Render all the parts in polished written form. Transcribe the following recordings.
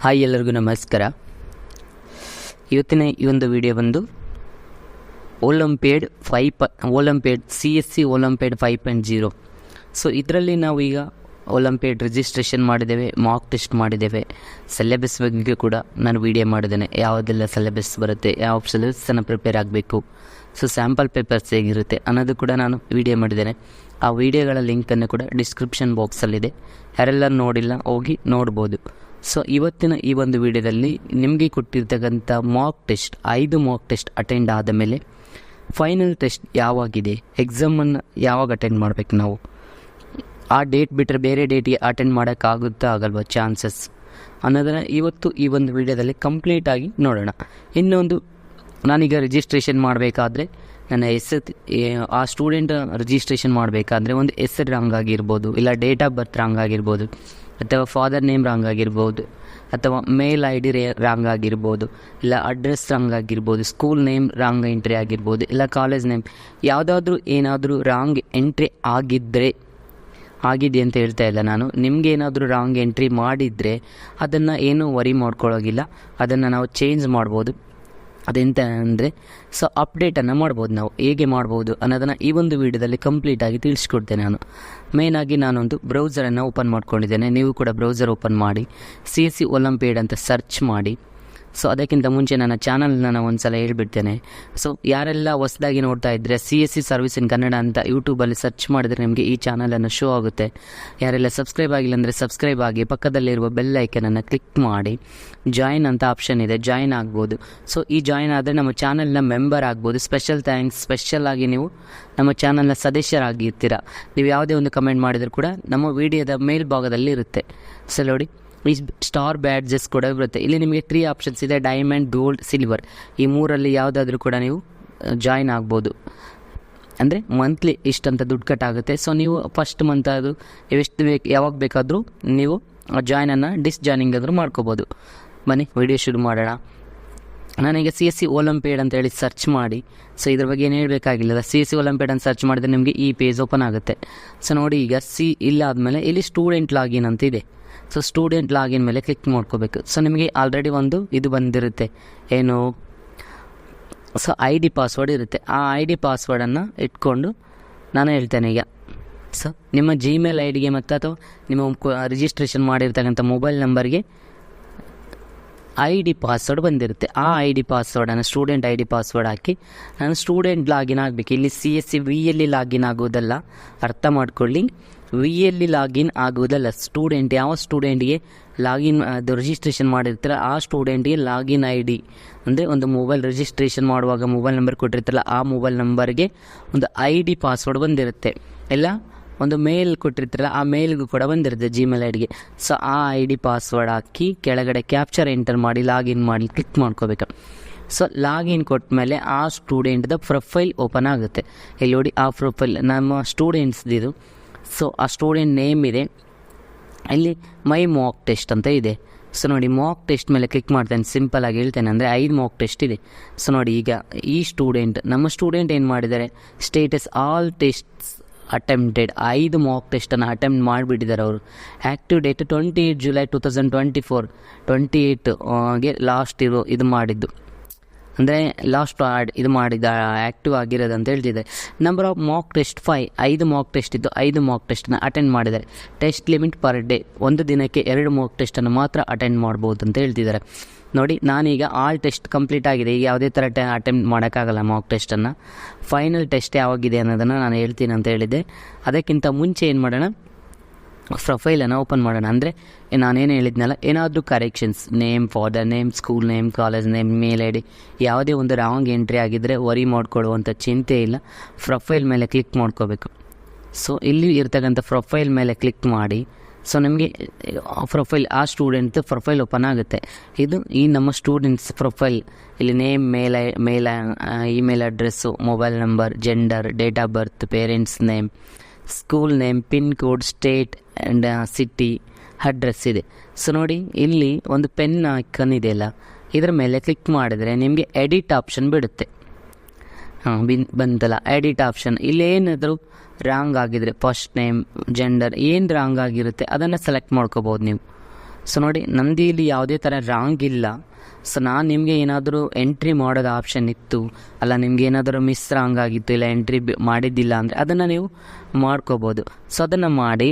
Hi, ಎಲ್ಲರಿಗೂ ನಮಸ್ಕಾರ. ಇವತ್ತಿನ ಈ ಒಂದು ವಿಡಿಯೋ ಬಂದು ಒಲಿಂಪಿಯಾಡ್ CSC ಒಲಿಂಪಿಯಾಡ್ 5.0. ಸೊ ಇದರಲ್ಲಿ ನಾವು ಈಗ ಒಲಿಂಪಿಯಾಡ್ ರಿಜಿಸ್ಟ್ರೇಷನ್ ಮಾಡಿದ್ದೇವೆ, ಮಾಕ್ ಟೆಸ್ಟ್ ಮಾಡಿದ್ದೇವೆ. ಸಿಲೆಬಸ್ ಬಗ್ಗೆ ಕೂಡ ನಾನು ವಿಡಿಯೋ ಮಾಡಿದ್ದೇನೆ, ಯಾವುದೆಲ್ಲ ಸಿಲೆಬಸ್ ಬರುತ್ತೆ, ಯಾವ ಸಿಲೆಬಸ್ಸನ್ನು ಪ್ರಿಪೇರ್ ಆಗಬೇಕು, ಸೊ ಸ್ಯಾಂಪಲ್ ಪೇಪರ್ಸ್ ಹೇಗಿರುತ್ತೆ ಅನ್ನೋದು ಕೂಡ ನಾನು ವಿಡಿಯೋ ಮಾಡಿದ್ದೇನೆ. ಆ ವಿಡಿಯೋಗಳ ಲಿಂಕನ್ನು ಕೂಡ ಡಿಸ್ಕ್ರಿಪ್ಷನ್ ಬಾಕ್ಸಲ್ಲಿದೆ, ಯಾರೆಲ್ಲ ನೋಡಿಲ್ಲ ಹೋಗಿ ನೋಡ್ಬೋದು. ಸೊ ಇವತ್ತಿನ ಈ ಒಂದು ವಿಡಿಯೋದಲ್ಲಿ ನಿಮಗೆ ಕೊಟ್ಟಿರ್ತಕ್ಕಂಥ mock test 5 mock test attend ಆದ ಮೇಲೆ ಫೈನಲ್ ಟೆಸ್ಟ್ ಯಾವಾಗಿದೆ, ಎಕ್ಸಾಮನ್ನು ಯಾವಾಗ ಅಟೆಂಡ್ ಮಾಡಬೇಕು, ನಾವು ಆ ಡೇಟ್ ಬಿಟ್ಟರೆ ಬೇರೆ ಡೇಟಿಗೆ ಅಟೆಂಡ್ ಮಾಡೋಕ್ಕಾಗುತ್ತಾ ಆಗಲ್ವ, ಚಾನ್ಸಸ್ ಅನ್ನೋದನ್ನು ಇವತ್ತು ಈ ಒಂದು ವಿಡಿಯೋದಲ್ಲಿ ಕಂಪ್ಲೀಟಾಗಿ ನೋಡೋಣ. ಇನ್ನೊಂದು, ನಾನೀಗ ರಿಜಿಸ್ಟ್ರೇಷನ್ ಮಾಡಬೇಕಾದ್ರೆ ನನ್ನ ಆ ಸ್ಟೂಡೆಂಟ್ ರಿಜಿಸ್ಟ್ರೇಷನ್ ಮಾಡಬೇಕಾದ್ರೆ ಒಂದು ಹೆಸರು ರಾಂಗ್ ಆಗಿರ್ಬೋದು, ಇಲ್ಲ ಡೇಟ್ ಆಫ್ ಬರ್ತ್ ರಾಂಗ್ ಆಗಿರ್ಬೋದು, ಅಥವಾ ಫಾದರ್ ನೇಮ್ ರಾಂಗ್ ಆಗಿರ್ಬೋದು, ಅಥವಾ ಮೇಲ್ ಐ ಡಿ ರಾಂಗ್ ಆಗಿರ್ಬೋದು, ಇಲ್ಲ ಅಡ್ರೆಸ್ ರಾಂಗ್ ಆಗಿರ್ಬೋದು, ಸ್ಕೂಲ್ ನೇಮ್ ರಾಂಗ್ ಎಂಟ್ರಿ ಆಗಿರ್ಬೋದು, ಇಲ್ಲ ಕಾಲೇಜ್ ನೇಮ್ ಏನಾದರೂ ರಾಂಗ್ ಎಂಟ್ರಿ ಆಗಿದೆ ಅಂತ ಹೇಳ್ತಾ ಇಲ್ಲ ನಾನು. ನಿಮ್ಗೆ ಏನಾದರೂ ರಾಂಗ್ ಎಂಟ್ರಿ ಮಾಡಿದರೆ ಅದನ್ನು ಏನೂ ವರಿ ಮಾಡ್ಕೊಳ್ಳೋಗಿಲ್ಲ, ಅದನ್ನು ನಾವು ಚೇಂಜ್ ಮಾಡ್ಬೋದು. ಅದೆಂತ ಅಂದರೆ, ಸೊ ಅಪ್ಡೇಟನ್ನು ಮಾಡ್ಬೋದು. ನಾವು ಹೇಗೆ ಮಾಡ್ಬೋದು ಅನ್ನೋದನ್ನು ಈ ಒಂದು ವಿಡಿಯೋದಲ್ಲಿ ಕಂಪ್ಲೀಟಾಗಿ ತಿಳಿಸ್ಕೊಡ್ತೇನೆ. ಮೇಯ್ನಾಗಿ ನಾನೊಂದು ಬ್ರೌಸರನ್ನು ಓಪನ್ ಮಾಡ್ಕೊಂಡಿದ್ದೇನೆ. ನೀವು ಕೂಡ ಬ್ರೌಸರ್ ಓಪನ್ ಮಾಡಿ CSC ಒಲಿಂಪಿಯಾಡ್ ಅಂತ ಸರ್ಚ್ ಮಾಡಿ. ಸೊ ಅದಕ್ಕಿಂತ ಮುಂಚೆ ನನ್ನ ಚಾನಲ್ನ ನಾನು ಒಂದು ಸಲ ಹೇಳ್ಬಿಡ್ತೇನೆ. ಸೊ ಯಾರೆಲ್ಲ ಹೊಸದಾಗಿ ನೋಡ್ತಾ ಇದ್ದರೆ CSC ಸರ್ವಿಸ್ ಇನ್ ಕನ್ನಡ ಅಂತ ಯೂಟ್ಯೂಬಲ್ಲಿ ಸರ್ಚ್ ಮಾಡಿದರೆ ನಿಮಗೆ ಈ ಚಾನಲನ್ನು ಶೋ ಆಗುತ್ತೆ. ಯಾರೆಲ್ಲ ಸಬ್ಸ್ಕ್ರೈಬ್ ಆಗಿಲ್ಲ ಅಂದರೆ ಸಬ್ಸ್ಕ್ರೈಬ್ ಆಗಿ, ಪಕ್ಕದಲ್ಲಿರುವ ಬೆಲ್ ಐಕನನ್ನು ಕ್ಲಿಕ್ ಮಾಡಿ. ಜಾಯಿನ್ ಅಂತ ಆಪ್ಷನ್ ಇದೆ, ಜಾಯಿನ್ ಆಗ್ಬೋದು. ಸೊ ಈ ಜಾಯಿನ್ ಆದರೆ ನಮ್ಮ ಚಾನಲ್ನ ಮೆಂಬರ್ ಆಗ್ಬೋದು. Special thanks. ಸ್ಪೆಷಲಾಗಿ ನೀವು ನಮ್ಮ ಚಾನಲ್ನ ಸದಸ್ಯರಾಗಿರ್ತೀರ. ನೀವು ಯಾವುದೇ ಒಂದು ಕಮೆಂಟ್ ಮಾಡಿದರೂ ಕೂಡ ನಮ್ಮ ವಿಡಿಯೋದ ಮೇಲ್ಭಾಗದಲ್ಲಿ ಇರುತ್ತೆ. ಸೊ ನೋಡಿ, ಈ ಸ್ಟಾರ್ ಬ್ಯಾಡ್ಜಸ್ ಕೂಡ ಬರುತ್ತೆ. ಇಲ್ಲಿ ನಿಮಗೆ 3 ಆಪ್ಷನ್ಸ್ ಇದೆ, ಡೈಮಂಡ್, ಗೋಲ್ಡ್, ಸಿಲ್ವರ್. ಈ 3ರಲ್ಲಿ ಯಾವುದಾದ್ರೂ ಕೂಡ ನೀವು ಜಾಯಿನ್ ಆಗ್ಬೋದು. ಅಂದರೆ ಮಂತ್ಲಿ ಇಷ್ಟಂತ ದುಡ್ಡು ಕಟ್ಟಾಗುತ್ತೆ. ಸೊ ನೀವು ಫಸ್ಟ್ ಮಂತ್ ಅದು ಯಾವಾಗ ಬೇಕಾದರೂ ನೀವು ಜಾಯಿನನ್ನು ಡಿಸ್ಜಾಯ್ನಿಂಗ್ ಆದರೂ ಮಾಡ್ಕೋಬೋದು. ಬನ್ನಿ ವಿಡಿಯೋ ಶುರು ಮಾಡೋಣ. ನಾನೀಗ CSC ಒಲಿಂಪಿಯಾಡ್ ಅಂತ ಹೇಳಿ ಸರ್ಚ್ ಮಾಡಿ, ಸೊ ಇದ್ರ ಬಗ್ಗೆ ಏನು ಹೇಳಬೇಕಾಗಿಲ್ಲ. CSC ಒಲಿಂಪಿಯಾಡ್ ಅಂತ ಸರ್ಚ್ ಮಾಡಿದ್ರೆ ನಿಮಗೆ ಈ ಪೇಜ್ ಓಪನ್ ಆಗುತ್ತೆ. ಸೊ ನೋಡಿ, ಈಗ ಇಲ್ಲಾದಮೇಲೆ ಇಲ್ಲಿ ಸ್ಟೂಡೆಂಟ್ ಲಾಗಿನ್ ಅಂತ ಇದೆ. ಸೊ ಸ್ಟೂಡೆಂಟ್ ಲಾಗಿನ್ ಮೇಲೆ ಕ್ಲಿಕ್ ಮಾಡ್ಕೋಬೇಕು. ಸೊ ನಿಮಗೆ ಆಲ್ರೆಡಿ ಒಂದು ಇದು ಬಂದಿರುತ್ತೆ, ಏನು, ಸೊ ID ಪಾಸ್ವರ್ಡ್ ಇರುತ್ತೆ. ಆ ID ಪಾಸ್ವರ್ಡನ್ನು ಇಟ್ಕೊಂಡು ನಾನು ಹೇಳ್ತೇನೆ ಈಗ. ಸೊ ನಿಮ್ಮ Gmail ಐಡಿಗೆ ಮತ್ತು ಅಥವಾ ನಿಮ್ಮ ರಿಜಿಸ್ಟ್ರೇಷನ್ ಮಾಡಿರ್ತಕ್ಕಂಥ ಮೊಬೈಲ್ ನಂಬರ್ಗೆ ID ಪಾಸ್ವರ್ಡ್ ಬಂದಿರುತ್ತೆ. ಆ ID ಪಾಸ್ವರ್ಡನ್ನು ಸ್ಟೂಡೆಂಟ್ ID ಪಾಸ್ವರ್ಡ್ ಹಾಕಿ ನಾನು ಸ್ಟೂಡೆಂಟ್ ಲಾಗಿನ್ ಆಗಬೇಕು. ಇಲ್ಲಿ CSC VLE ಲಾಗಿನ್ ಆಗೋದಲ್ಲ, ಅರ್ಥ ಮಾಡ್ಕೊಳ್ಳಿ. VLE login ಆಗೋದಲ್ಲ. ಸ್ಟೂಡೆಂಟ್ ಯಾವ ಸ್ಟೂಡೆಂಟ್ಗೆ ಲಾಗಿನ್ ಅದು ರಿಜಿಸ್ಟ್ರೇಷನ್ ಮಾಡಿರ್ತಾರೆ ಆ ಸ್ಟೂಡೆಂಟ್ಗೆ ಲಾಗಿನ್ ID ಅಂದರೆ ಒಂದು ಮೊಬೈಲ್ ರಿಜಿಸ್ಟ್ರೇಷನ್ ಮಾಡುವಾಗ ಮೊಬೈಲ್ ನಂಬರ್ ಕೊಟ್ಟಿರ್ತಾರಲ್ಲ ಆ ಮೊಬೈಲ್ ನಂಬರ್ಗೆ ಒಂದು ID ಪಾಸ್ವರ್ಡ್ ಬಂದಿರುತ್ತೆ. ಇಲ್ಲ ಒಂದು ಮೇಲ್ ಕೊಟ್ಟಿರ್ತಾರಲ್ಲ ಆ ಮೇಲ್ಗೂ ಕೂಡ ಬಂದಿರುತ್ತೆ, Gmail ಐಡಿಗೆ. ಸೊ ಆ ID ಪಾಸ್ವರ್ಡ್ ಹಾಕಿ ಕೆಳಗಡೆ ಕ್ಯಾಪ್ಚರ್ ಎಂಟರ್ ಮಾಡಿ ಲಾಗಿನ್ ಮಾಡಿ ಕ್ಲಿಕ್ ಮಾಡ್ಕೋಬೇಕು. ಸೊ ಲಾಗಿನ್ ಕೊಟ್ಟ ಮೇಲೆ ಆ ಸ್ಟೂಡೆಂಟ್ದ ಪ್ರೊಫೈಲ್ ಓಪನ್ ಆಗುತ್ತೆ. ಇಲ್ಲಿ ನೋಡಿ, ಆ ಪ್ರೊಫೈಲ್ ನಮ್ಮ ಸ್ಟೂಡೆಂಟ್ಸ್ದಿದು. ಸೊ ಆ ಸ್ಟೂಡೆಂಟ್ ನೇಮ್ ಇದೆ, ಇಲ್ಲಿ ಮೈ ಮಾಕ್ ಟೆಸ್ಟ್ ಅಂತ ಇದೆ. ಸೊ ನೋಡಿ, ಮಾಕ್ ಟೆಸ್ಟ್ ಮೇಲೆ ಕ್ಲಿಕ್ ಮಾಡ್ತೇನೆ. ಸಿಂಪಲಾಗಿ ಹೇಳ್ತೇನೆ ಅಂದರೆ 5 ಮಾಕ್ ಟೆಸ್ಟ್ ಇದೆ. ಸೊ ನೋಡಿ, ಈಗ ಈ ನಮ್ಮ ಸ್ಟೂಡೆಂಟ್ ಏನು ಮಾಡಿದ್ದಾರೆ, status all tests attempted 5 mock ಟೆಸ್ಟನ್ನು ಅಟೆಂಪ್ಟ್ ಮಾಡಿಬಿಟ್ಟಿದ್ದಾರೆ ಅವರು. ಆ್ಯಕ್ಟಿವ್ ಡೇಟ್ 28 ಜುಲೈ 2024, 28ಗೆ ಲಾಸ್ಟ್ ಇದು ಮಾಡಿದ್ದು, ಅಂದರೆ ಲಾಸ್ಟ್ ಇದು ಮಾಡಿದ ಆ್ಯಕ್ಟಿವ್ ಆಗಿರೋದು ಅಂತ ಹೇಳ್ತಿದ್ದಾರೆ. Number of mock test 5 mock test ಇದ್ದು 5 ಮಾಕ್ ಟೆಸ್ಟನ್ನು ಅಟೆಂಡ್ ಮಾಡಿದ್ದಾರೆ. ಟೆಸ್ಟ್ ಲಿಮಿಟ್ ಪರ್ ಡೇ, ಒಂದು ದಿನಕ್ಕೆ 2 ಮಾಕ್ ಟೆಸ್ಟನ್ನು ಮಾತ್ರ ಅಟೆಂಡ್ ಮಾಡ್ಬೋದು ಅಂತ ಹೇಳ್ತಿದ್ದಾರೆ. ನೋಡಿ, ನಾನೀಗ ಆಲ್ ಟೆಸ್ಟ್ ಕಂಪ್ಲೀಟ್ ಆಗಿದೆ. ಈಗ ಯಾವುದೇ ಥರ ಅಟೆಂಪ್ಟ್ ಮಾಡೋಕ್ಕಾಗಲ್ಲ ಮಾಕ್ ಟೆಸ್ಟನ್ನು. ಫೈನಲ್ ಟೆಸ್ಟ್ ಯಾವಾಗಿದೆ ಅನ್ನೋದನ್ನು ನಾನು ಹೇಳ್ತೀನಿ ಅಂತ ಹೇಳಿದ್ದೆ. ಅದಕ್ಕಿಂತ ಮುಂಚೆ ಏನು ಮಾಡೋಣ, ಪ್ರೊಫೈಲನ್ನು ಓಪನ್ ಮಾಡೋಣ. ಅಂದರೆ ನಾನೇನು ಹೇಳಿದ್ನಲ್ಲ, ಏನಾದರೂ corrections, name, father name, school name, college name, mail ID ಯಾವುದೇ ಒಂದು ರಾಂಗ್ ಎಂಟ್ರಿ ಆಗಿದ್ದರೆ ವರಿ ಮಾಡ್ಕೊಳ್ಳುವಂಥ ಚಿಂತೆ ಇಲ್ಲ. ಪ್ರೊಫೈಲ್ ಮೇಲೆ ಕ್ಲಿಕ್ ಮಾಡ್ಕೋಬೇಕು. ಸೊ ಇಲ್ಲಿ ಇರ್ತಕ್ಕಂಥ ಪ್ರೊಫೈಲ್ ಮೇಲೆ ಕ್ಲಿಕ್ ಮಾಡಿ. ಸೊ ನಿಮಗೆ ಪ್ರೊಫೈಲ್, ಆ ಸ್ಟೂಡೆಂಟ್ ಪ್ರೊಫೈಲ್ ಓಪನ್ ಆಗುತ್ತೆ. ಇದು ಈ ನಮ್ಮ ಸ್ಟೂಡೆಂಟ್ಸ್ ಪ್ರೊಫೈಲ್. ಇಲ್ಲಿ name, email address, mobile number, gender, date of birth, parents name, school name, pin code, state and city, address ಇದೆ. ಸೊ ನೋಡಿ, ಇಲ್ಲಿ ಒಂದು ಪೆನ್ ಐಕನ್ ಇದೆಯಲ್ಲ, ಇದರ ಮೇಲೆ ಕ್ಲಿಕ್ ಮಾಡಿದರೆ ನಿಮಗೆ ಎಡಿಟ್ ಆಪ್ಷನ್ ಬಿಡುತ್ತೆ. ಬಂತಲ್ಲ ಎಡಿಟ್ ಆಪ್ಷನ್. ಇಲ್ಲೇನಾದರೂ ರಾಂಗ್ ಆಗಿದ್ರೆ ಫಸ್ಟ್ ನೇಮ್, ಜೆಂಡರ್ ಏನು ರಾಂಗ್ ಆಗಿರುತ್ತೆ ಅದನ್ನು ಸೆಲೆಕ್ಟ್ ಮಾಡ್ಕೋಬೋದು ನೀವು. ಸೊ ನೋಡಿ ನಂದು ಇಲ್ಲಿ ಯಾವುದೇ ಥರ ರಾಂಗ್ ಇಲ್ಲ. ಸೊ ನಾನು ನಿಮಗೆ ಏನಾದರೂ ಎಂಟ್ರಿ ಮಾಡೋದು ಆಪ್ಷನ್ ಇತ್ತು, ಅಲ್ಲ ನಿಮ್ಗೆ ಏನಾದರೂ ಮಿಸ್ ರಾಂಗ್ ಆಗಿತ್ತು, ಇಲ್ಲ ಎಂಟ್ರಿ ಮಾಡಿದ್ದಿಲ್ಲ ಅಂದರೆ ಅದನ್ನು ನೀವು ಮಾಡ್ಕೋಬೋದು. ಸೊ ಅದನ್ನು ಮಾಡಿ,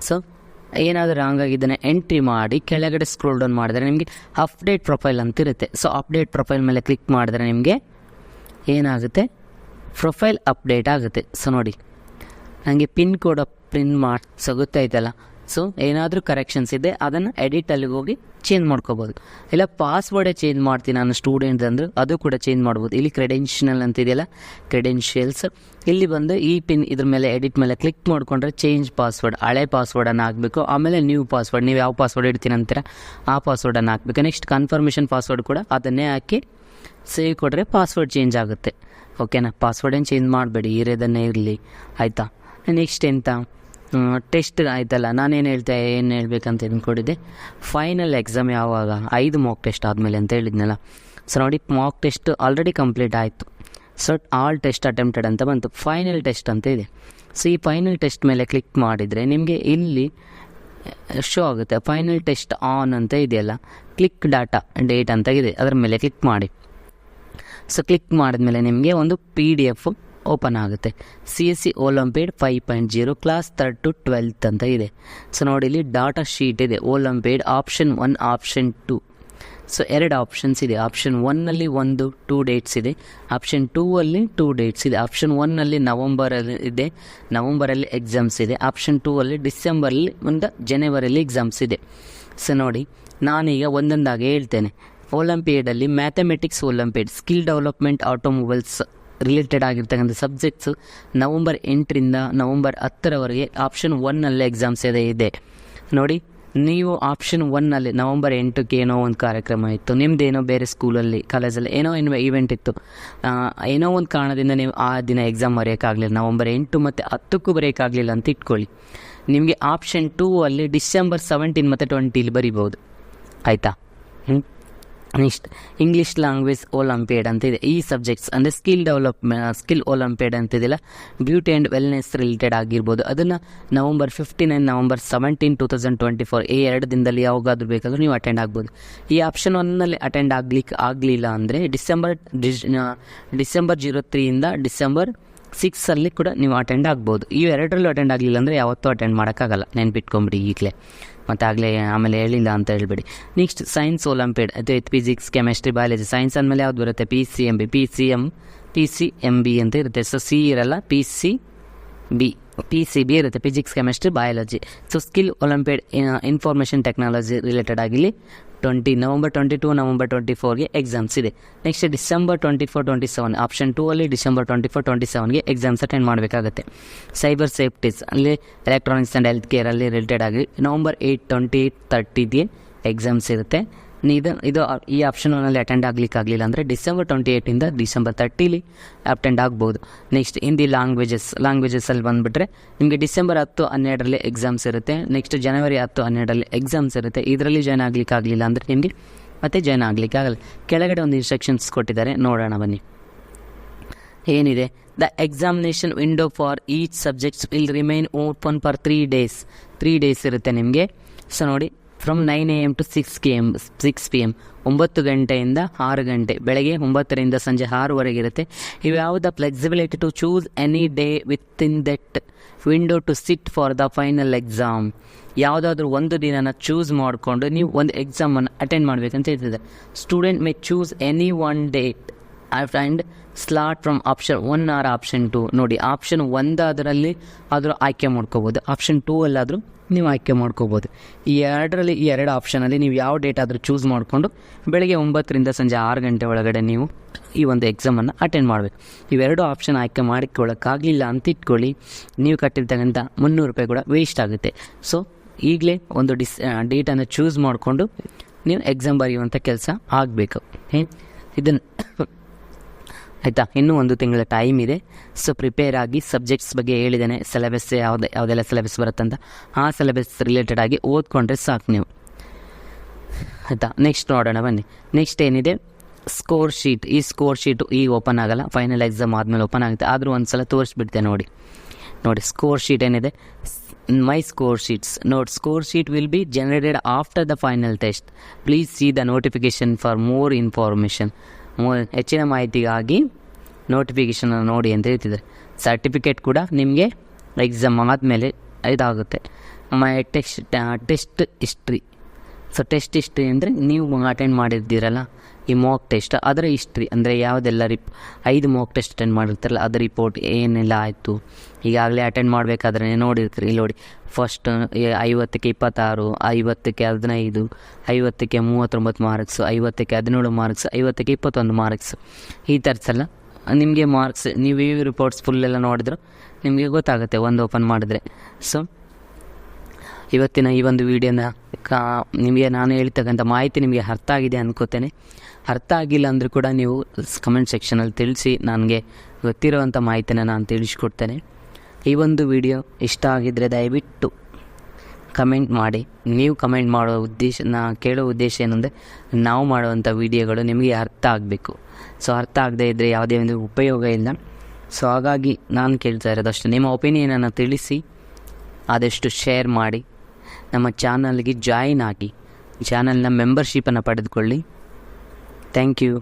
ಸೊ ಏನಾದರೂ ರಾಂಗ್ ಆಗಿದ್ದನ್ನು ಎಂಟ್ರಿ ಮಾಡಿ ಕೆಳಗಡೆ ಸ್ಕ್ರೋಲ್ ಡೌನ್ ಮಾಡಿದ್ರೆ ನಿಮಗೆ ಅಪ್ಡೇಟ್ ಪ್ರೊಫೈಲ್ ಅಂತ ಇರುತ್ತೆ. ಸೊ ಅಪ್ಡೇಟ್ ಪ್ರೊಫೈಲ್ ಮೇಲೆ ಕ್ಲಿಕ್ ಮಾಡಿದ್ರೆ ನಿಮಗೆ ಏನಾಗುತ್ತೆ, ಪ್ರೊಫೈಲ್ ಅಪ್ಡೇಟ್ ಆಗುತ್ತೆ. ಸೊ ನೋಡಿ ನನಗೆ ಪಿನ್ ಕೋಡ್ ಪ್ರಿಂಟ್ ಮಾಡಿ, ಸೊ ಗೊತ್ತಾಯ್ತಲ್ಲ. ಸೊ ಏನಾದರೂ ಕರೆಕ್ಷನ್ಸ್ ಇದೆ ಅದನ್ನು ಎಡಿಟಲ್ಲಿಗೆ ಹೋಗಿ ಚೇಂಜ್ ಮಾಡ್ಕೋಬೋದು. ಇಲ್ಲ ಪಾಸ್ವರ್ಡೇ ಚೇಂಜ್ ಮಾಡ್ತೀನಿ ನಾನು ಸ್ಟೂಡೆಂಟ್ ಅಂದರೆ ಅದು ಕೂಡ ಚೇಂಜ್ ಮಾಡ್ಬೋದು. ಇಲ್ಲಿ ಕ್ರೆಡೆನ್ಷಿಯಲ್ ಅಂತಿದೆಯಲ್ಲ, ಕ್ರೆಡೆನ್ಷಿಯಲ್ಸ್, ಇಲ್ಲಿ ಬಂದು ಈ ಪಿನ್ ಇದ್ರ ಮೇಲೆ ಎಡಿಟ್ ಮೇಲೆ ಕ್ಲಿಕ್ ಮಾಡಿಕೊಂಡ್ರೆ ಚೇಂಜ್ ಪಾಸ್ವರ್ಡ್, ಹಳೆ ಪಾಸ್ವರ್ಡನ್ನು ಹಾಕಬೇಕು. ಆಮೇಲೆ ನ್ಯೂ ಪಾಸ್ವರ್ಡ್, ನೀವು ಯಾವ ಪಾಸ್ವರ್ಡ್ ಇಡ್ತೀನಿ ಅಂತೀರ ಆ ಪಾಸ್ವರ್ಡನ್ನು ಹಾಕಬೇಕು. ನೆಕ್ಸ್ಟ್ ಕನ್ಫರ್ಮೇಷನ್ ಪಾಸ್ವರ್ಡ್ ಕೂಡ ಅದನ್ನೇ ಹಾಕಿ ಸೇವ್ ಕೊಟ್ಟರೆ ಪಾಸ್ವರ್ಡ್ ಚೇಂಜ್ ಆಗುತ್ತೆ. ಓಕೆನಾ, ಪಾಸ್ವರ್ಡ್ ಏನು ಚೇಂಜ್ ಮಾಡಬೇಡಿ, ಇರೋದನ್ನೇ ಇರಲಿ, ಆಯಿತಾ. ನೆಕ್ಸ್ಟ್ ಎಂತ ಟೆಸ್ಟ್ ಆಯ್ತಲ್ಲ, ನಾನೇನು ಏನು ಹೇಳ್ಬೇಕಂತ ಅಂದ್ಕೊಂಡಿದ್ದೆ, ಫೈನಲ್ ಎಕ್ಸಾಮ್ ಯಾವಾಗ, 5 ಮಾಕ್ ಟೆಸ್ಟ್ ಆದಮೇಲೆ ಅಂತ ಹೇಳಿದ್ನಲ್ಲ. ಸೊ ನೋಡಿ ಮಾಕ್ ಟೆಸ್ಟ್ ಆಲ್ರೆಡಿ ಕಂಪ್ಲೀಟ್ ಆಯಿತು. ಸೊ ಆಲ್ ಟೆಸ್ಟ್ ಅಟೆಂಪ್ಟೆಡ್ ಅಂತ ಬಂತು, ಫೈನಲ್ ಟೆಸ್ಟ್ ಅಂತ ಇದೆ. ಸೊ ಈ ಫೈನಲ್ ಟೆಸ್ಟ್ ಮೇಲೆ ಕ್ಲಿಕ್ ಮಾಡಿದರೆ ನಿಮಗೆ ಇಲ್ಲಿ ಶೋ ಆಗುತ್ತೆ ಫೈನಲ್ ಟೆಸ್ಟ್ ಆನ್ ಅಂತ ಇದೆಯಲ್ಲ, ಕ್ಲಿಕ್ ಡಾಟಾ ಡೇಟ್ ಅಂತ ಇದೆ, ಅದರ ಮೇಲೆ ಕ್ಲಿಕ್ ಮಾಡಿ. ಸೊ ಕ್ಲಿಕ್ ಮಾಡಿದ್ಮೇಲೆ ನಿಮಗೆ ಒಂದು PDF ಓಪನ್ ಆಗುತ್ತೆ. CSE olympiad 5.0 class 3rd to 12th ಅಂತ ಇದೆ. ಸೊ ನೋಡಿ ಇಲ್ಲಿ ಡಾಟಾ ಶೀಟ್ ಇದೆ, olympiad option 1 option 2. So 2 options ಇದೆ. ಆಪ್ಷನ್ 1ನಲ್ಲಿ 2 ಡೇಟ್ಸ್ ಇದೆ, ಆಪ್ಷನ್ 2ಅಲ್ಲಿ 2 ಡೇಟ್ಸ್ ಇದೆ. ಆಪ್ಷನ್ 1ನಲ್ಲಿ ನವಂಬರಲ್ಲಿ ಇದೆ, ನವಂಬರಲ್ಲಿ ಎಕ್ಸಾಮ್ಸ್ ಇದೆ. ಆಪ್ಷನ್ 2ಅಲ್ಲಿ ಡಿಸೆಂಬರಲ್ಲಿ ಜನವರಿಯಲ್ಲಿ ಎಕ್ಸಾಮ್ಸ್ ಇದೆ. ಸೊ ನೋಡಿ ನಾನೀಗ ಒಂದೊಂದಾಗಿ ಹೇಳ್ತೇನೆ. ಒಲಿಂಪಿಯಾಡಲ್ಲಿ mathematics olympiad, skill development, automobiles related ಆಗಿರ್ತಕ್ಕಂಥ ಸಬ್ಜೆಕ್ಟ್ಸು ನವಂಬರ್ 8ರಿಂದ ನವಂಬರ್ 10ರವರೆಗೆ ಆಪ್ಷನ್ 1ನಲ್ಲಿ ಎಕ್ಸಾಮ್ಸ್ ಇದೆ. ನೋಡಿ ನೀವು ಆಪ್ಷನ್ 1ನಲ್ಲಿ ನವಂಬರ್ 8ಕ್ಕೆ ಏನೋ ಒಂದು ಕಾರ್ಯಕ್ರಮ ಇತ್ತು, ನಿಮ್ಮದೇನೋ ಬೇರೆ ಸ್ಕೂಲಲ್ಲಿ ಕಾಲೇಜಲ್ಲಿ ಏನೋ ಈವೆಂಟ್ ಇತ್ತು, ಏನೋ ಒಂದು ಕಾರಣದಿಂದ ನೀವು ಆ ದಿನ ಎಕ್ಸಾಮ್ ಬರೆಯೋಕ್ಕಾಗಲಿಲ್ಲ, ನವಂಬರ್ 8 ಮತ್ತು 10ಕ್ಕೂ ಬರೆಯೋಕ್ಕಾಗಲಿಲ್ಲ ಅಂತ ಇಟ್ಕೊಳ್ಳಿ. ನಿಮಗೆ ಆಪ್ಷನ್ 2ಅಲ್ಲಿ ಡಿಸೆಂಬರ್ 17 ಮತ್ತು 20 ಬರಿಬೋದು, ಆಯಿತಾ. ನೆಕ್ಸ್ಟ್ ಇಂಗ್ಲೀಷ್ ಲ್ಯಾಂಗ್ವೇಜ್ ಒಲಿಂಪಿಯಾಡ್ ಅಂತ ಇದೆ. ಈ ಸಬ್ಜೆಕ್ಟ್ಸ್ ಅಂದರೆ ಸ್ಕಿಲ್ ಒಲಿಂಪಿಯಾಡ್ ಅಂತಿದೆಯಲ್ಲ, ಬ್ಯೂಟಿ ಆ್ಯಂಡ್ ವೆಲ್ನೆಸ್ ರಿಲೇಟೆಡ್ ಆಗಿರ್ಬೋದು, ಅದನ್ನು ನವಂಬರ್ 15 ನವಂಬರ್ 17, 2024 ಈ 2 ದಿನದಲ್ಲಿ ಯಾವಾಗಾದ್ರೂ ಬೇಕಾದರೂ ನೀವು ಅಟೆಂಡ್ ಆಗ್ಬೋದು. ಈ ಆಪ್ಷನ್ 1ನಲ್ಲಿ ಅಟೆಂಡ್ ಆಗಲಿಲ್ಲ ಅಂದರೆ ಡಿಸೆಂಬರ್ 03ಇಂದ ಡಿಸೆಂಬರ್ 6 ಕೂಡ ನೀವು ಅಟೆಂಡ್ ಆಗ್ಬೋದು. ಈ 2ರಲ್ಲೂ ಅಟೆಂಡ್ ಆಗಲಿಲ್ಲ ಅಂದರೆ ಯಾವತ್ತೂ ಅಟೆಂಡ್ ಮಾಡೋಕ್ಕಾಗಲ್ಲ, ನೆನ್ಪಿಟ್ಕೊಂಬಿಡಿ ಈಗಲೇ, ಮತ್ತು ಆಮೇಲೆ ಹೇಳಿಲ್ಲ ಅಂತ ಹೇಳ್ಬೇಡಿ. ನೆಕ್ಸ್ಟ್ ಸೈನ್ಸ್ ಒಲಿಂಪಿಯಾಡ್, ಅದು ಫಿಸಿಕ್ಸ್, ಕೆಮಿಸ್ಟ್ರಿ, ಬಯಾಲಜಿ. ಸೈನ್ಸ್ ಅಂದಮೇಲೆ ಯಾವ್ದು ಬರುತ್ತೆ, PCMB ಅಂತ ಇರುತ್ತೆ. ಸೊ ಸಿ ಇರಲ್ಲ, PCB ಇರುತ್ತೆ, physics, chemistry, biology. So skill olympiad information technology related ಆಗಿಲಿ ನವಂಬರ್ 22 ನವಂಬರ್ 24ಗೆ ಎಕ್ಸಾಮ್ಸ್ ಇದೆ. ನೆಕ್ಸ್ಟ್ ಡಿಸೆಂಬರ್ 24-27 ಆಪ್ಷನ್ 2ಅಲ್ಲಿ ಡಿಸೆಂಬರ್ 24-27ಗೆ ಎಕ್ಸಾಮ್ಸ್ ಅಟೆಂಡ್ ಮಾಡಬೇಕಾಗುತ್ತೆ. ಸೈಬರ್ ಸೇಫ್ಟೀಸ್ ಅಲ್ಲಿ ಎಲೆಕ್ಟ್ರಾನಿಕ್ಸ್ ಆ್ಯಂಡ್ ಹೆಲ್ತ್ ಕೇರಲ್ಲಿ ರಿಲೇಟೆಡ್ ಆಗಿ ನವಂಬರ್ 8, 28, 30ಗೆ ಎಕ್ಸಾಮ್ಸ್ ಇರುತ್ತೆ. ಇದು ಈ ಆಪ್ಷನ್ 1ನಲ್ಲಿ ಅಟೆಂಡ್ ಆಗಲಿಕ್ಕಾಗಲಿಲ್ಲ ಅಂದರೆ ಡಿಸೆಂಬರ್ 28ಇಂದ ಡಿಸೆಂಬರ್ 30ಲಿ ಅಟೆಂಡ್ ಆಗ್ಬೋದು. ನೆಕ್ಸ್ಟ್ ಹಿಂದಿ ಲ್ಯಾಂಗ್ವೇಜಸ್ಸಲ್ಲಿ ಬಂದುಬಿಟ್ರೆ ನಿಮಗೆ ಡಿಸೆಂಬರ್ 10, 12ರಲ್ಲಿ ಎಕ್ಸಾಮ್ಸ್ ಇರುತ್ತೆ. ನೆಕ್ಸ್ಟ್ ಜನವರಿ 10, 12ರಲ್ಲಿ ಎಕ್ಸಾಮ್ಸ್ ಇರುತ್ತೆ. ಇದರಲ್ಲಿ ಜಾಯ್ನ್ ಆಗಲಿಕ್ಕಾಗಲಿಲ್ಲ ಅಂದರೆ ನಿಮಗೆ ಮತ್ತೆ ಜಾಯ್ನ್ ಆಗಲಿಕ್ಕಾಗಲ್ಲ. ಕೆಳಗಡೆ ಒಂದು ಇನ್ಸ್ಟ್ರಕ್ಷನ್ಸ್ ಕೊಟ್ಟಿದ್ದಾರೆ, ನೋಡೋಣ ಬನ್ನಿ. ಏನಿದೆ, the examination window for each subjects will remain open for 3 days. 3 days ಇರುತ್ತೆ ನಿಮಗೆ. ಸೊ ನೋಡಿ ಫ್ರಮ್ 9 AM to 6 PM 9 ಗಂಟೆಯಿಂದ 6 ಗಂಟೆ, ಬೆಳಗ್ಗೆ 9ರಿಂದ ಸಂಜೆ 6ವರೆಗೆ ಇರುತ್ತೆ. ಇವು ಯಾವುದ flexibility to choose any day within that window to sit for the final exam. ಯಾವುದಾದ್ರೂ ಒಂದು ದಿನನ ಚೂಸ್ ಮಾಡಿಕೊಂಡು ನೀವು ಒಂದು ಎಕ್ಸಾಮನ್ನು ಅಟೆಂಡ್ ಮಾಡಬೇಕಂತ ಹೇಳ್ತಿದ್ದಾರೆ. Student may choose any one date and slot from option 1 or option 2. ನೋಡಿ ಆಪ್ಷನ್ 1 ಅದರಲ್ಲಿ ಆದರೂ ಆಯ್ಕೆ ಮಾಡ್ಕೋಬೋದು, ಆಪ್ಷನ್ 2 ಅಲ್ಲಾದರೂ ನೀವು ಆಯ್ಕೆ ಮಾಡ್ಕೋಬೋದು. ಈ 2 ಆಪ್ಷನಲ್ಲಿ ನೀವು ಯಾವ ಡೇಟ್ ಆದರೂ ಚೂಸ್ ಮಾಡಿಕೊಂಡು ಬೆಳಗ್ಗೆ 9ರಿಂದ ಸಂಜೆ 6 ಗಂಟೆ ಒಳಗಡೆ ನೀವು ಈ ಒಂದು ಎಕ್ಸಾಮನ್ನು ಅಟೆಂಡ್ ಮಾಡಬೇಕು. ಇವೆರಡು ಆಪ್ಷನ್ ಆಯ್ಕೆ ಮಾಡಿಕೊಳ್ಳೋಕ್ಕಾಗಲಿಲ್ಲ ಅಂತ ಇಟ್ಕೊಳ್ಳಿ, ನೀವು ಕಟ್ಟಿರ್ತಕ್ಕಂಥ 300 ರೂಪಾಯಿ ಕೂಡ ವೇಸ್ಟ್ ಆಗುತ್ತೆ. ಸೊ ಈಗಲೇ ಒಂದು ಡೇಟನ್ನು ಚೂಸ್ ಮಾಡಿಕೊಂಡು ನೀವು ಎಕ್ಸಾಮ್ ಬರೆಯುವಂಥ ಕೆಲಸ ಆಗಬೇಕು. ಇದನ್ನು ಆಯಿತಾ, ಇನ್ನೂ 1 ತಿಂಗಳ ಟೈಮ್ ಇದೆ. ಸೊ ಪ್ರಿಪೇರ್ ಆಗಿ ಸಬ್ಜೆಕ್ಟ್ಸ್ ಬಗ್ಗೆ ಹೇಳಿದ್ದೇನೆ, ಸಿಲೆಬಸ್ ಯಾವುದೆಲ್ಲ ಸಿಲೆಬಸ್ ಬರುತ್ತಂತ ಆ ಸಿಲೆಬಸ್ ರಿಲೇಟೆಡ್ ಆಗಿ ಓದ್ಕೊಂಡ್ರೆ ಸಾಕು ನೀವು, ಆಯಿತಾ. ನೆಕ್ಸ್ಟ್ ನೋಡೋಣ ಬನ್ನಿ. ನೆಕ್ಸ್ಟ್ ಏನಿದೆ, ಸ್ಕೋರ್ ಶೀಟ್. ಈ ಸ್ಕೋರ್ ಶೀಟು ಈಗ ಓಪನ್ ಆಗಲ್ಲ, ಫೈನಲ್ ಎಕ್ಸಾಮ್ ಆದಮೇಲೆ ಓಪನ್ ಆಗುತ್ತೆ. ಆದರೂ ಒಂದು ಸಲ ತೋರಿಸ್ಬಿಡ್ತೆ ನೋಡಿ. ನೋಡಿ ಸ್ಕೋರ್ ಶೀಟ್ ಏನಿದೆ, ಮೈ ಸ್ಕೋರ್ ಶೀಟ್ಸ್. ನೋಡಿ, score sheet will be generated after the final test. Please C the notification for more information. ಹೆಚ್ಚಿನ ಮಾಹಿತಿಗಾಗಿ ನೋಟಿಫಿಕೇಷನ್ ನೋಡಿ ಅಂತ ಹೇಳ್ತಿದ್ದಾರೆ. ಸರ್ಟಿಫಿಕೇಟ್ ಕೂಡ ನಿಮಗೆ ಎಕ್ಸಾಮ್ ಆದಮೇಲೆ ಇದಾಗುತ್ತೆ. Test history. So test history ಅಂದರೆ ನೀವು ಅಟೆಂಡ್ ಮಾಡಿರ್ತೀರಲ್ಲ ಈ ಮಾಕ್ ಟೆಸ್ಟ್, ಅದರ ಹಿಸ್ಟ್ರಿ ಅಂದರೆ ಯಾವುದೆಲ್ಲ 5 ಮಾಕ್ ಟೆಸ್ಟ್ ಅಟೆಂಡ್ ಮಾಡಿರ್ತಾರಲ್ಲ ಅದರ ರಿಪೋರ್ಟ್ ಏನೆಲ್ಲ ಆಯಿತು, ಈಗಾಗಲೇ ಅಟೆಂಡ್ ಮಾಡಬೇಕಾದ್ರೆ ನೋಡಿರ್ತೀರಿ. ಇಲ್ಲಿ ನೋಡಿ, ಫಸ್ಟ್ 50ಕ್ಕೆ 26, 50ಕ್ಕೆ 15, 50ಕ್ಕೆ 39 ಮಾರ್ಕ್ಸ್, 50ಕ್ಕೆ 17 ಮಾರ್ಕ್ಸ್, 50ಕ್ಕೆ 21 ಮಾರ್ಕ್ಸ್, ಈ ಥರದ್ದೆಲ್ಲ ನಿಮಗೆ ಮಾರ್ಕ್ಸ್ ನೀವು ಈ ರಿಪೋರ್ಟ್ಸ್ ಫುಲ್ಲೆಲ್ಲ ನೋಡಿದ್ರು ನಿಮಗೆ ಗೊತ್ತಾಗುತ್ತೆ ಒಂದು ಓಪನ್ ಮಾಡಿದ್ರೆ. ಸೊ ಇವತ್ತಿನ ಈ ಒಂದು ವಿಡಿಯೋನ ನಿಮಗೆ ನಾನು ಹೇಳ್ತಕ್ಕಂಥ ಮಾಹಿತಿ ನಿಮಗೆ ಅರ್ಥ ಆಗಿದೆ ಅಂದ್ಕೋತೇನೆ. ಅರ್ಥ ಆಗಿಲ್ಲ ಅಂದರೂ ಕೂಡ ನೀವು ಕಮೆಂಟ್ ಸೆಕ್ಷನಲ್ಲಿ ತಿಳಿಸಿ, ನನಗೆ ಗೊತ್ತಿರೋವಂಥ ಮಾಹಿತಿನ ನಾನು ತಿಳಿಸ್ಕೊಡ್ತೇನೆ. ಈ ಒಂದು ವಿಡಿಯೋ ಇಷ್ಟ ಆಗಿದ್ದರೆ ದಯವಿಟ್ಟು ಕಮೆಂಟ್ ಮಾಡಿ. ನೀವು ಕಮೆಂಟ್ ಮಾಡೋ ಕೇಳೋ ಉದ್ದೇಶ ಏನಂದರೆ ನಾವು ಮಾಡುವಂಥ ವಿಡಿಯೋಗಳು ನಿಮಗೆ ಅರ್ಥ ಆಗಬೇಕು. ಸೊ ಅರ್ಥ ಆಗದೇ ಇದ್ದರೆ ಯಾವುದೇ ಒಂದು ಉಪಯೋಗ ಇಲ್ಲ. ಸೊ ಹಾಗಾಗಿ ನಾನು ಕೇಳ್ತಾ ಇರೋದಷ್ಟು ನಿಮ್ಮ ಒಪಿನಿಯನನ್ನು ತಿಳಿಸಿ, ಆದಷ್ಟು ಶೇರ್ ಮಾಡಿ, ನಮ್ಮ ಚಾನಲ್ಗೆ ಜಾಯಿನ್ ಆಗಿ ಚಾನಲ್ನ ಮೆಂಬರ್ಶಿಪ್ಪನ್ನು ಪಡೆದುಕೊಳ್ಳಿ. Thank you.